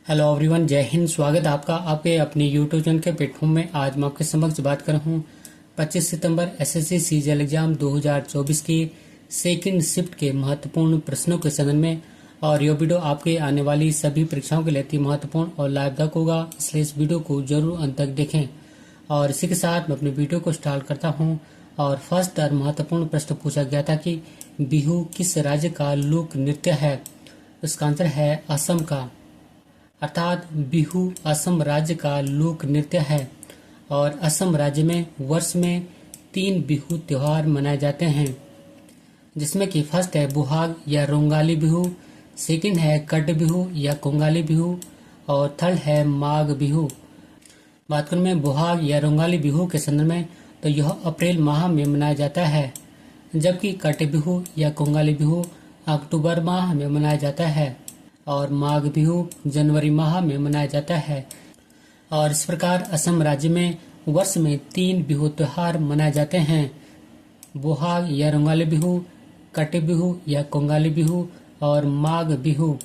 Hello everyone, जय हिंद। स्वागत है आपका आपके अपने यूट्यूब चैनल के प्लेटफॉर्म में। आज मैं आपके समक्ष बात कर रहा हूँ 25 सितंबर एसएससी सीजीएल एग्जाम 2024 की सेकंड शिफ्ट के महत्वपूर्ण प्रश्नों के संबंध में। और यह वीडियो आपके आने वाली सभी परीक्षाओं के लिए अति महत्वपूर्ण और लाभदायक होगा, इसलिए इस वीडियो को जरूर अंत तक देखें। और इसी के साथ मैं अपने वीडियो को स्टार्ट करता हूँ। और फर्स्ट और महत्वपूर्ण प्रश्न पूछा गया था कि बिहू किस राज्य का लोक नृत्य है। इसका आंसर है असम का, अर्थात बिहू असम राज्य का लोक नृत्य है। और असम राज्य में वर्ष में 3 बिहू त्योहार मनाए जाते हैं, जिसमें कि फर्स्ट है बुहाग या रोंगाली बिहू, सेकंड है कट बिहू या कोंगाली बिहू, और थर्ड है माघ बिहू। बात करूं मैं बुहाग या रोंगाली बिहू के संदर्भ में, तो यह अप्रैल माह में मनाया जाता है, जबकि कट बिहू या कोंगाली बिहू अक्टूबर माह में मनाया जाता है और माघ बिहू जनवरी माह में मनाया जाता है। और इस प्रकार असम राज्य में वर्ष में 3 बिहू त्योहार मनाए जाते हैं, बुहाग या रोंगाली बिहू, कट बिहू या कोंगाली बिहू और माघ बिहू।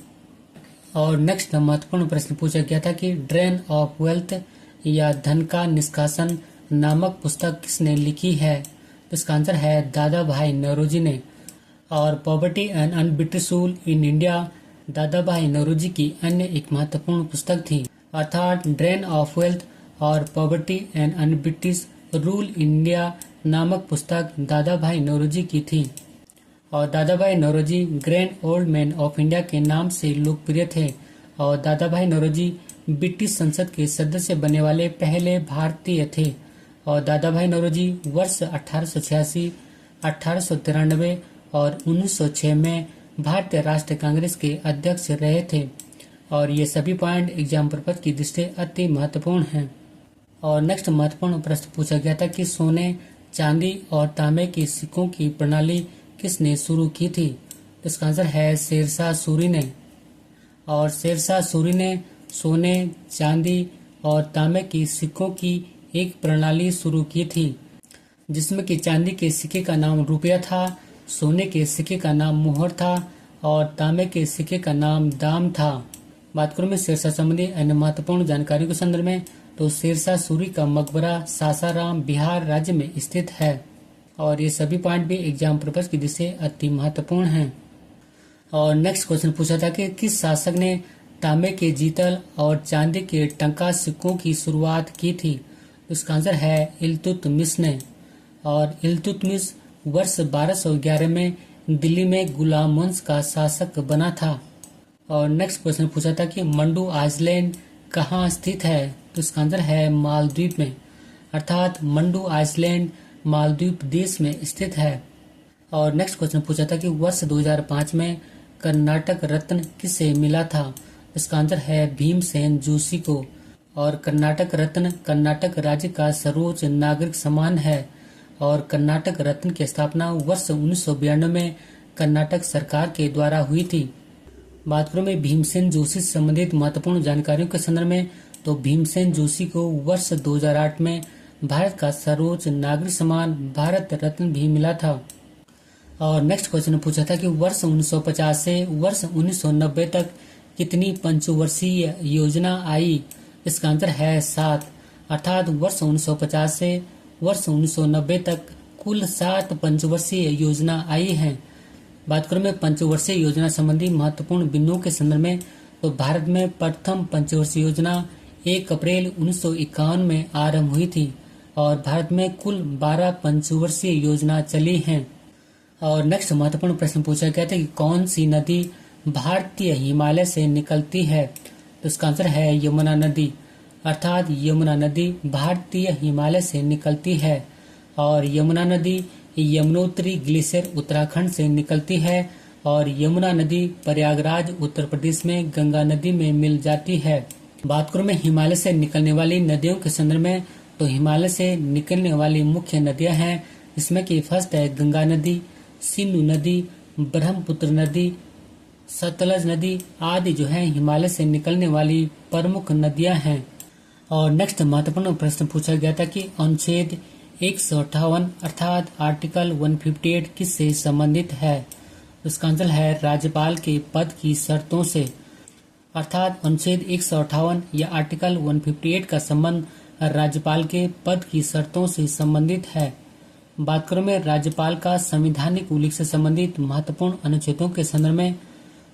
और नेक्स्ट महत्वपूर्ण प्रश्न पूछा गया था कि ड्रेन ऑफ वेल्थ या धन का निष्कासन नामक पुस्तक किसने लिखी है। तो इसका आंसर है दादा भाई नौरोजी ने। और poverty and unBritish rule in India Dadabhai Naoroji की अन्य एक महत्वपूर्ण पुस्तक थी, अर्थात ड्रेन ऑफ वेल्थ और poverty and unBritish rule in India नामक पुस्तक दादा भाई नौरोजी की थी। और Dadabhai Naoroji grand old man of India के नाम से लोकप्रिय थे। और दादा भाई नौरोजी ब्रिटिश संसद के सदस्य बनने वाले पहले भारतीय थे। और दादा भाई नौरोजी वर्ष 1886, 1893 और 1906 में भारतीय राष्ट्रीय कांग्रेस के अध्यक्ष रहे थे। और ये सभी पॉइंट एग्जाम पर्पज की दृष्टि से अति महत्वपूर्ण हैं। और नेक्स्ट महत्वपूर्ण प्रश्न पूछा गया था कि सोने, चांदी और तांबे के सिक्कों की प्रणाली किसने शुरू की थी। तो इसका आंसर है शेरशाह सूरी ने। और शेरशाह सूरी ने सोने, चांदी और तांबे के सिक्कों की एक प्रणाली शुरू की थी, जिसमें कि चांदी के सिक्के का नाम रुपया था, सोने के सिक्के का नाम मोहर था और तांबे के सिक्के का नाम दाम था। बात करूं मैं शेरशाह संबंधी अन्य महत्वपूर्ण जानकारी के संदर्भ में, तो शेरशाह सूरी का मकबरा सासाराम बिहार राज्य में स्थित है। और ये सभी पॉइंट भी एग्जाम पर्पज की दृष्टि से अति महत्वपूर्ण हैं। और नेक्स्ट क्वेश्चन पूछा था कि किस शासक ने तांबे के जीतल और चांदी के टंका सिक्कों की शुरुआत की थी। इसका आंसर है इल्तुतमिश ने। और इल्तुतमिश वर्ष 1211 में दिल्ली में गुलाम वंश का शासक बना था। और नेक्स्ट क्वेश्चन पूछा था कि मंडू आइलैंड कहाँ स्थित है। तो इसका आंसर है मालदीव में, अर्थात मंडू आइलैंड मालदीव देश में स्थित है। और नेक्स्ट क्वेश्चन पूछा था कि वर्ष 2005 में कर्नाटक रत्न किसे मिला था। इसका आंसर है भीमसेन जोशी को। और कर्नाटक रत्न कर्नाटक राज्य का सर्वोच्च नागरिक सम्मान है। और कर्नाटक रत्न की स्थापना वर्ष 1992 में कर्नाटक सरकार के द्वारा हुई थी। बात करूं मैं भीमसेन जोशी से संबंधित महत्वपूर्ण जानकारियों के संदर्भ में, तो भीमसेन जोशी को वर्ष 2008 में भारत का सर्वोच्च नागरिक सम्मान भारत रत्न भी मिला था। और नेक्स्ट क्वेश्चन पूछा था कि वर्ष 1950 से वर्ष 1990 तक कितनी पंचवर्षीय योजना आई। इसका आंसर है 7, अर्थात वर्ष 1950 से वर्ष 1990 तक कुल 7 पंचवर्षीय योजना आई हैं। बात करूं मैं पंचवर्षीय योजना संबंधी महत्वपूर्ण बिंदुओं के संदर्भ में, तो भारत में प्रथम पंचवर्षीय योजना 1 अप्रैल 1951 में आरंभ हुई थी। और भारत में कुल 12 पंचवर्षीय योजना चली हैं। और नेक्स्ट महत्वपूर्ण प्रश्न पूछा गया था कि कौन सी नदी भारतीय हिमालय से निकलती है। तो इसका आंसर है यमुना नदी, अर्थात यमुना नदी भारतीय हिमालय से निकलती है। और यमुना नदी यमुनोत्री ग्लेशियर उत्तराखंड से निकलती है। और यमुना नदी प्रयागराज उत्तर प्रदेश में गंगा नदी में मिल जाती है। बात करूं मैं हिमालय से निकलने वाली नदियों के संदर्भ में, तो हिमालय से निकलने वाली मुख्य नदियां हैं, इसमें कि फर्स्ट है गंगा नदी, सिंधु नदी, ब्रह्मपुत्र नदी, सतलज नदी आदि जो है हिमालय से निकलने वाली प्रमुख नदियां हैं। और नेक्स्ट महत्वपूर्ण प्रश्न पूछा गया था कि अनुच्छेद 158 अर्थात आर्टिकल 158 किससे संबंधित है। इसका आंसर है राज्यपाल के पद की शर्तों से। अर्थात अनुच्छेद 158 या आर्टिकल 158 का संबंध राज्यपाल के पद की शर्तों से संबंधित है। बात करूं मैं राज्यपाल का संवैधानिक उल्लेख से संबंधित महत्वपूर्ण अनुच्छेदों के संदर्भ में,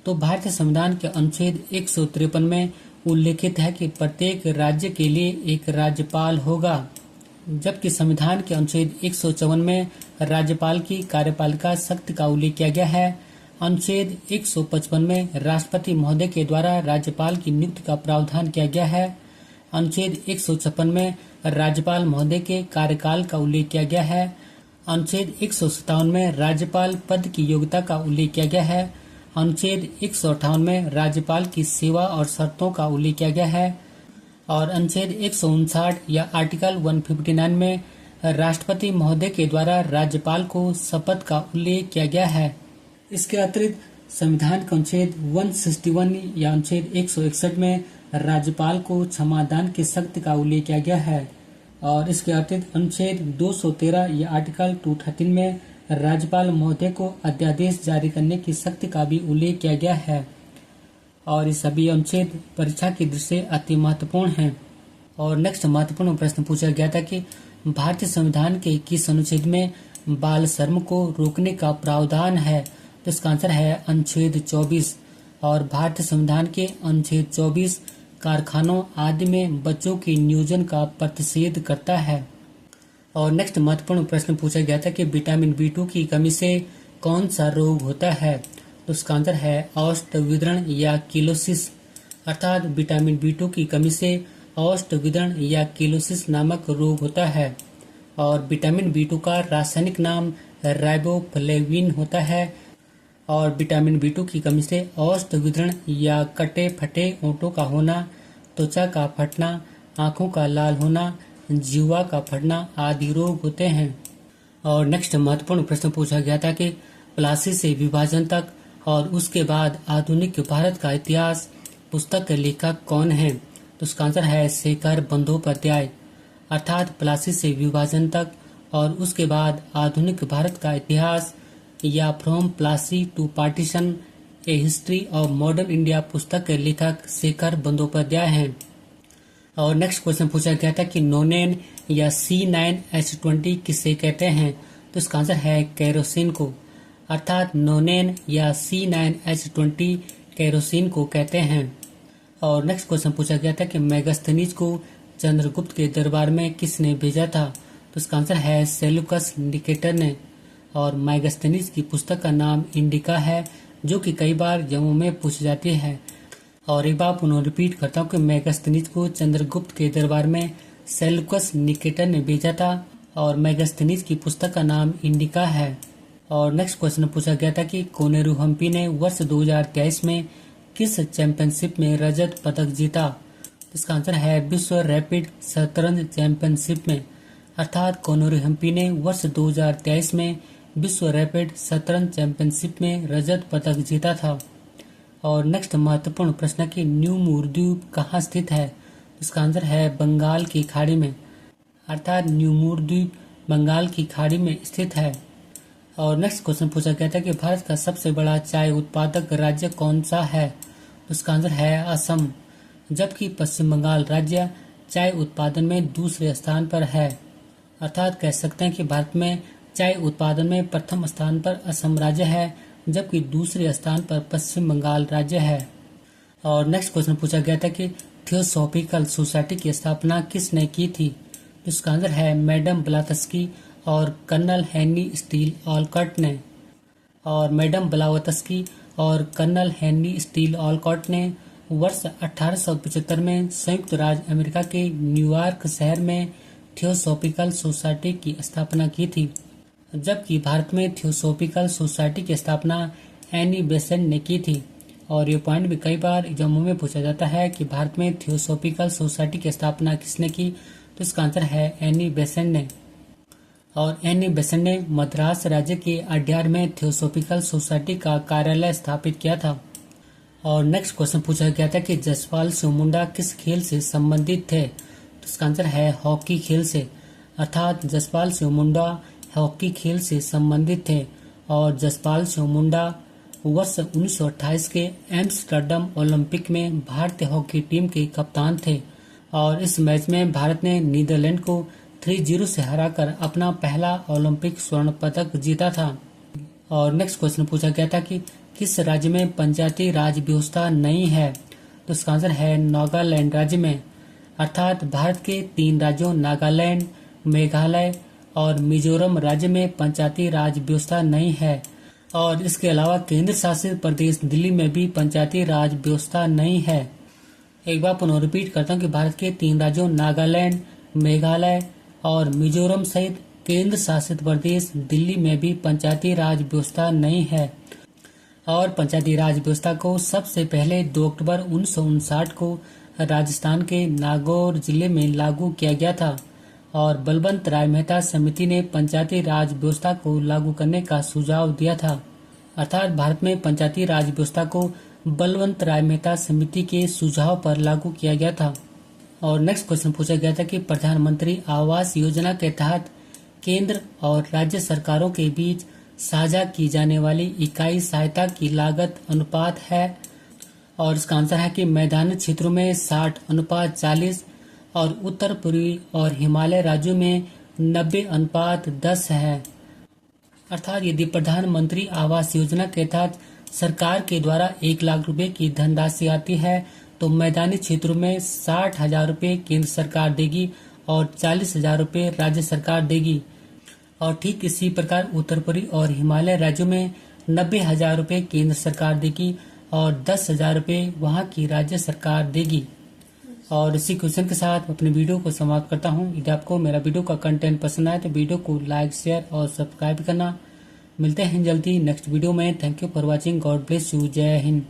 तो भारतीय संविधान के अनुच्छेद 153 में उल्लेखित है कि प्रत्येक राज्य के लिए एक राज्यपाल होगा, जबकि संविधान के अनुच्छेद 154 में राज्यपाल की कार्यपालिका शक्ति का उल्लेख किया गया है। अनुच्छेद 155 में राष्ट्रपति महोदय के द्वारा राज्यपाल की नियुक्ति का प्रावधान किया गया है। अनुच्छेद 156 में राज्यपाल महोदय के कार्यकाल का उल्लेख किया गया है। अनुच्छेद 157 में राज्यपाल पद की योग्यता का उल्लेख किया गया है। अनुच्छेद 158 में राज्यपाल की सेवा और शर्तों का उल्लेख किया गया है और अनुच्छेद 159 या आर्टिकल 159 में राष्ट्रपति महोदय के द्वारा राज्यपाल को शपथ का उल्लेख किया गया है। इसके अतिरिक्त संविधान के अनुच्छेद 161 या अनुच्छेद 161 में राज्यपाल को क्षमादान की शक्ति का उल्लेख किया गया है और इसके अतिरिक्त अनुच्छेद 213 या आर्टिकल 213 में राज्यपाल महोदय को अध्यादेश जारी करने की शक्ति का भी उल्लेख किया गया है और ये सभी अनुच्छेद परीक्षा की दृष्टि से अति महत्वपूर्ण हैं। और नेक्स्ट महत्वपूर्ण प्रश्न पूछा गया था कि भारतीय संविधान के किस अनुच्छेद में बाल श्रम को रोकने का प्रावधान है, तो इसका आंसर है अनुच्छेद 24 और भारतीय संविधान के अनुच्छेद 24 कारखानों आदि में बच्चों के नियोजन का प्रतिषेध करता है। और नेक्स्ट महत्वपूर्ण प्रश्न पूछा गया था कि विटामिन B2 की कमी से कौन सा रोग होता है, तो इसका आंसर है औष्ठविद्रण या किलोसिस। अर्थात विटामिन B2 की कमी से औष्ठविद्रण या किलोसिस नामक रोग होता है और विटामिन B2 का रासायनिक नाम राइबोफ्लेविन होता है और विटामिन B2 की कमी से औष्ठविद्रण या कटे फटे होंठों का होना, त्वचा का फटना, आंखों का लाल होना, जीवा का फटना आदि रोग होते हैं। और नेक्स्ट महत्वपूर्ण प्रश्न पूछा गया था कि प्लासी से विभाजन तक और उसके बाद आधुनिक भारत का इतिहास पुस्तक के लेखक कौन है, तो उसका आंसर है शेखर बंदोपाध्याय। अर्थात प्लासी से विभाजन तक और उसके बाद आधुनिक भारत का इतिहास या from Plassey to partition a history of modern India पुस्तक के लेखक शेखर बंदोपाध्याय हैं। और नेक्स्ट क्वेश्चन पूछा गया था कि नोनेन या C9H20 किसे कहते हैं, तो इसका आंसर है केरोसिन को। अर्थात नोनेन या C9H20 केरोसिन को कहते हैं। और नेक्स्ट क्वेश्चन पूछा गया था कि मेगास्थनीज को चंद्रगुप्त के दरबार में किसने भेजा था, तो इसका आंसर है सेल्यूकस निकेटर ने। और मेगास्थनीज की पुस्तक का नाम इंडिका है, जो कि कई बार जम्मू में पूछी जाती है। और एक बार पुनः रिपीट करता हूँ कि मेगास्थनीज को चंद्रगुप्त के दरबार में सेल्यूकस निकेटर ने भेजा था और मेगास्थनीज की पुस्तक का नाम इंडिका है। और नेक्स्ट क्वेश्चन पूछा गया था कि कोनेरू हम्पी ने वर्ष 2023 में किस चैंपियनशिप में रजत पदक जीता, इसका आंसर है विश्व रैपिड शतरंज चैंपियनशिप में। अर्थात कोनेरू हम्पी ने वर्ष 2023 में विश्व रैपिड शतरंज चैंपियनशिप में रजत पदक जीता था। और नेक्स्ट महत्वपूर्ण प्रश्न कि न्यू मूर द्वीप कहाँ स्थित है, इसका आंसर है बंगाल की खाड़ी में। अर्थात न्यू मूर द्वीप बंगाल की खाड़ी में स्थित है। और नेक्स्ट क्वेश्चन पूछा गया था कि भारत का सबसे बड़ा चाय उत्पादक राज्य कौन सा है, तो इसका आंसर है असम, जबकि पश्चिम बंगाल राज्य चाय उत्पादन में दूसरे स्थान पर है। अर्थात कह सकते हैं कि भारत में चाय उत्पादन में प्रथम स्थान पर असम राज्य है, जबकि दूसरे स्थान पर पश्चिम बंगाल राज्य है। और नेक्स्ट क्वेश्चन पूछा गया था कि थियोसॉफिकल सोसाइटी की स्थापना किसने की थी, तो इसका आंसर है मैडम ब्लावत्स्की और कर्नल हेनरी स्टील ऑलकॉट ने। और मैडम ब्लावत्स्की और कर्नल हेनरी स्टील ऑलकॉट ने वर्ष 1875 में संयुक्त राज्य अमेरिका के न्यूयॉर्क शहर में थियोसॉफिकल सोसाइटी की स्थापना की थी, जबकि भारत में थियोसॉफिकल सोसाइटी की स्थापना एनी बेसेंट ने की थी। और ये पॉइंट भी कई बार एग्जामों में पूछा जाता है कि भारत में थियोसॉफिकल सोसाइटी की स्थापना किसने की, तो इसका आंसर है एनी बेसेंट ने। और एनी बेसेंट ने मद्रास राज्य के अड्यार में थियोसॉफिकल सोसाइटी का कार्यालय स्थापित किया था। और नेक्स्ट क्वेश्चन पूछा गया था कि जसपाल सिंह मुंडा किस खेल से संबंधित थे, तो इसका आंसर है हॉकी खेल से। अर्थात जसपाल सिंह मुंडा हॉकी खेल से संबंधित थे और जसपाल सिंह मुंडा वर्ष 1928 के एम्स्टर्डम ओलंपिक में भारतीय हॉकी टीम के कप्तान थे और इस मैच में भारत ने नीदरलैंड को 3-0 से हराकर अपना पहला ओलंपिक स्वर्ण पदक जीता था। और नेक्स्ट क्वेश्चन पूछा गया था कि किस राज्य में पंचायती राज व्यवस्था नहीं है, तो इसका आंसर है नागालैंड राज्य में। अर्थात भारत के 3 राज्यों नागालैंड, मेघालय और मिजोरम राज्य में पंचायती राज व्यवस्था नहीं है। और इसके अलावा केंद्र शासित प्रदेश दिल्ली में भी पंचायती राज व्यवस्था नहीं है। एक बार पुनः रिपीट करता हूँ कि भारत के 3 राज्यों नागालैंड, मेघालय और मिजोरम सहित केंद्र शासित प्रदेश दिल्ली में भी पंचायती राज व्यवस्था नहीं है। और पंचायती राज व्यवस्था को सबसे पहले 2 अक्टूबर 1959 को राजस्थान के नागौर जिले में लागू किया गया था और बलवंत राय मेहता समिति ने पंचायती राज व्यवस्था को लागू करने का सुझाव दिया था। अर्थात भारत में पंचायती राज व्यवस्था को बलवंत राय मेहता समिति के सुझाव पर लागू किया गया था। और नेक्स्ट क्वेश्चन पूछा गया था कि प्रधानमंत्री आवास योजना के तहत केंद्र और राज्य सरकारों के बीच साझा की जाने वाली इकाई सहायता की लागत अनुपात है। और इसका आंसर है कि मैदानी क्षेत्रों में 60:40 और उत्तर पूर्वी और हिमालय राज्यों में 90:10 है। अर्थात यदि प्रधानमंत्री आवास योजना के तहत सरकार के द्वारा 1 लाख रुपए की धनराशि आती है तो मैदानी क्षेत्रों में 60,000 रुपए केंद्र सरकार देगी और 40,000 रुपए राज्य सरकार देगी। और ठीक इसी प्रकार उत्तर पूर्वी और हिमालय राज्यों में 90,000 रुपए केंद्र सरकार देगी और 10,000 रुपए वहाँ की राज्य सरकार देगी। और इसी क्वेश्चन के साथ अपने वीडियो को समाप्त करता हूँ। यदि आपको मेरा वीडियो का कंटेंट पसंद आए तो वीडियो को लाइक, शेयर और सब्सक्राइब करना। मिलते हैं जल्दी नेक्स्ट वीडियो में। Thank you for watching. God bless you. जय हिंद।